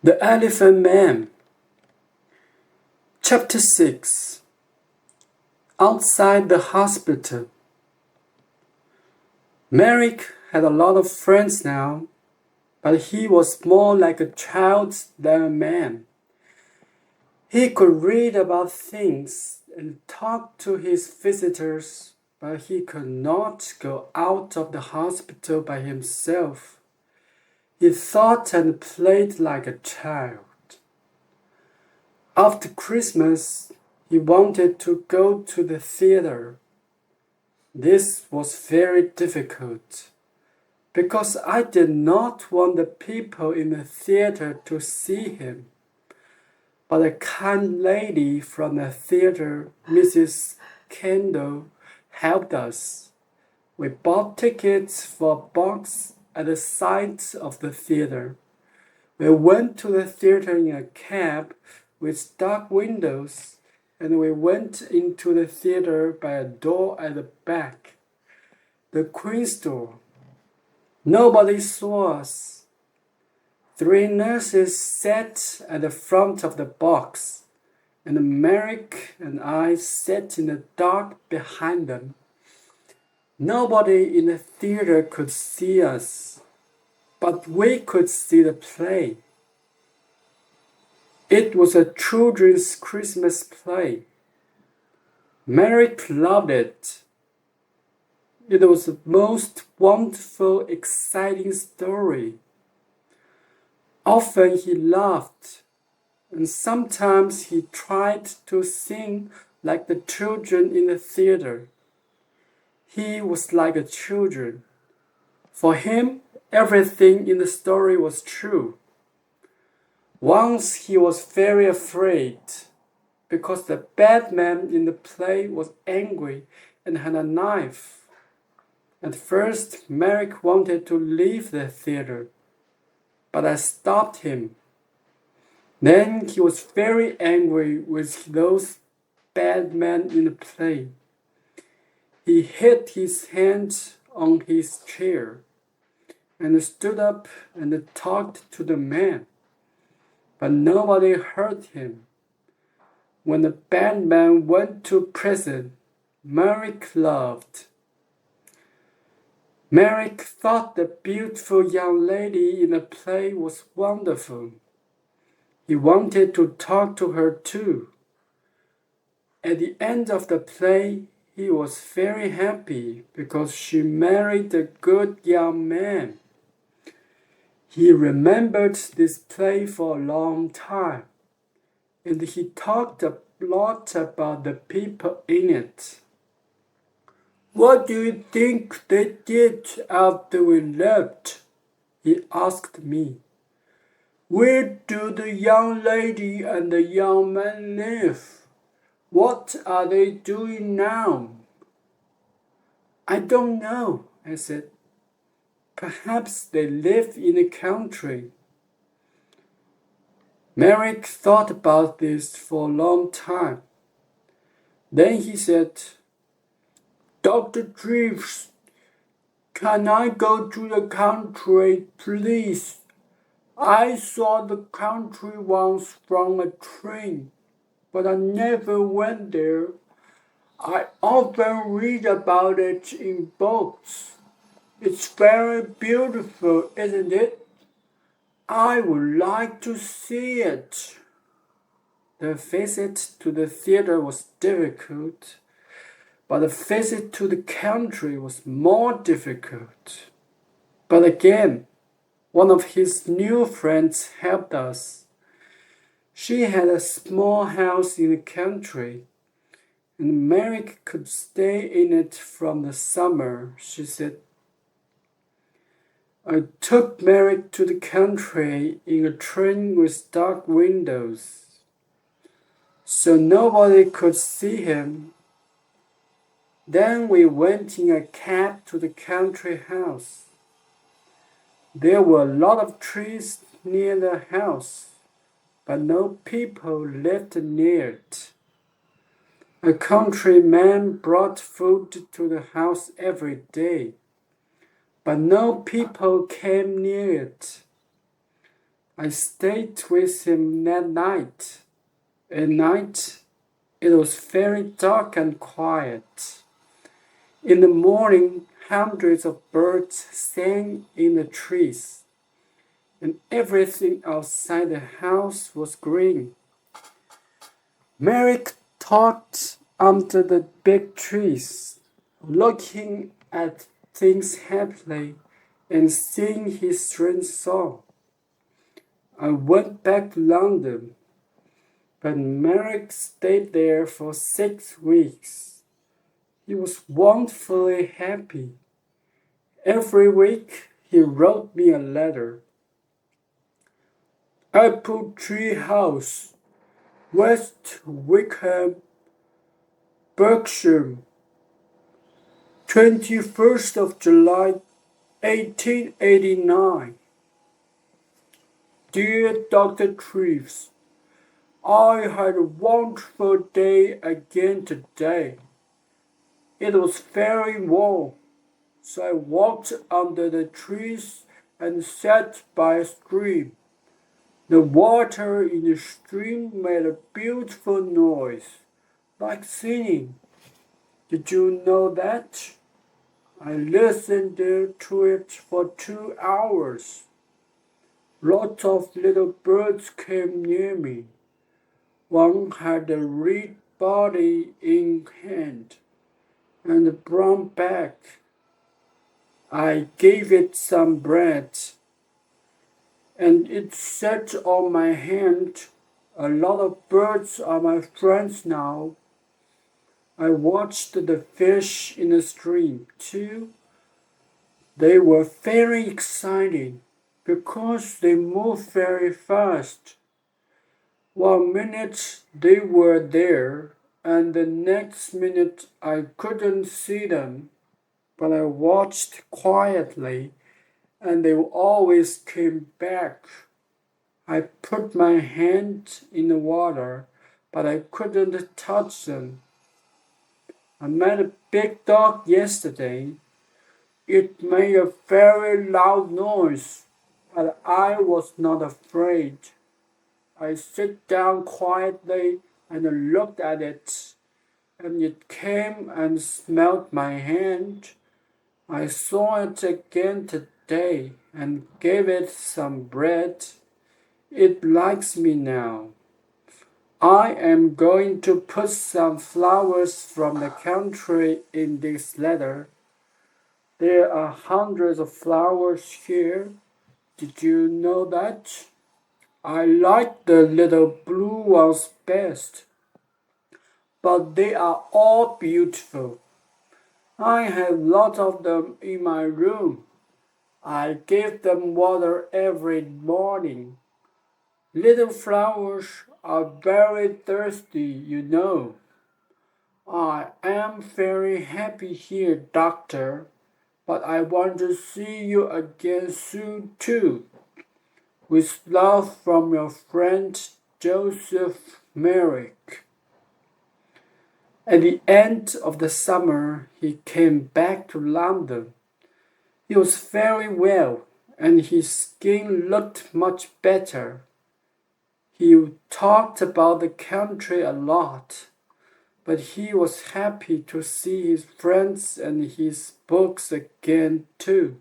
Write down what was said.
The Elephant Man. Chapter 6. Outside the hospital. Merrick had a lot of friends now, but he was more like a child than a man. He could read about things and talk to his visitors, but he could not go out of the hospital by himself. He thought and played like a child. After Christmas, he wanted to go to the theater. This was very difficult, because I did not want the people in the theater to see him. But a kind lady from the theater, Mrs. Kendall, helped us. We bought tickets for a box at the side of the theater. We went to the theater in a cab with dark windows, and we went into the theater by a door at the back, the Queen's door. Nobody saw us. 3 nurses sat at the front of the box, and Merrick and I sat in the dark behind them. Nobody in the theater could see us, but we could see the play. It was a children's Christmas play. Merrick loved it. It was the most wonderful, exciting story. Often he laughed, and sometimes he tried to sing like the children in the theater. He was like a child. For him, everything in the story was true. Once he was very afraid, because the bad man in the play was angry and had a knife. At first, Merrick wanted to leave the theater, but I stopped him. Then he was very angry with those bad men in the play. He hit his hand on his chair and stood up and talked to the man, but nobody heard him. When the bad man went to prison, Merrick laughed. Merrick thought the beautiful young lady in the play was wonderful. He wanted to talk to her too. At the end of the play, he was very happy because she married a good young man. He remembered this play for a long time, and he talked a lot about the people in it. "What do you think they did after we left?" he asked me. "Where do the young lady and the young man live? What are they doing now?" "I don't know," I said. "Perhaps they live in the country." Merrick thought about this for a long time. Then he said, "Dr. Jeeves, can I go to the country, please? I saw the country once from a train, but I never went there. I often read about it in books. It's very beautiful, isn't it? I would like to see it." The visit to the theater was difficult, but the visit to the country was more difficult. But again, one of his new friends helped us. She had a small house in the country, and Merrick could stay in it from the summer, she said. I took Merrick to the country in a train with dark windows, so nobody could see him. Then we went in a cab to the country house. There were a lot of trees near the house, but no people lived near it. A countryman brought food to the house every day, but no people came near it. I stayed with him that night. At night, it was very dark and quiet. In the morning, hundreds of birds sang in the trees, and everything outside the house was green. Merrick talked under the big trees, looking at things happily and singing his strange song. I went back to London, but Merrick stayed there for 6 weeks. He was wonderfully happy. Every week he wrote me a letter. Apple Tree House, West Wickham, Berkshire, 21st of July, 1889. Dear Dr. Treves, I had a wonderful day again today. It was very warm, so I walked under the trees and sat by a stream. The water in the stream made a beautiful noise, like singing. Did you know that? I listened to it for 2 hours. Lots of little birds came near me. One had a red body in hand and a brown back. I gave it some bread, and it sat on my hand. A lot of birds are my friends now. I watched the fish in the stream too. They were very exciting because they moved very fast. 1 minute they were there, and the next minute I couldn't see them, but I watched quietly, and they always came back. I put my hand in the water, but I couldn't touch them. I met a big dog yesterday. It made a very loud noise, but I was not afraid. I sat down quietly and looked at it, and it came and smelled my hand. I saw it again today and gave it some bread. It likes me now. I am going to put some flowers from the country in this letter. There are hundreds of flowers here. Did you know that? I like the little blue ones best, but they are all beautiful. I have lots of them in my room. I give them water every morning. Little flowers are very thirsty, you know. I am very happy here, Doctor, but I want to see you again soon too. With love from your friend Joseph Merrick. At the end of the summer, he came back to London. He was very well, and his skin looked much better. He talked about the country a lot, but he was happy to see his friends and his books again too.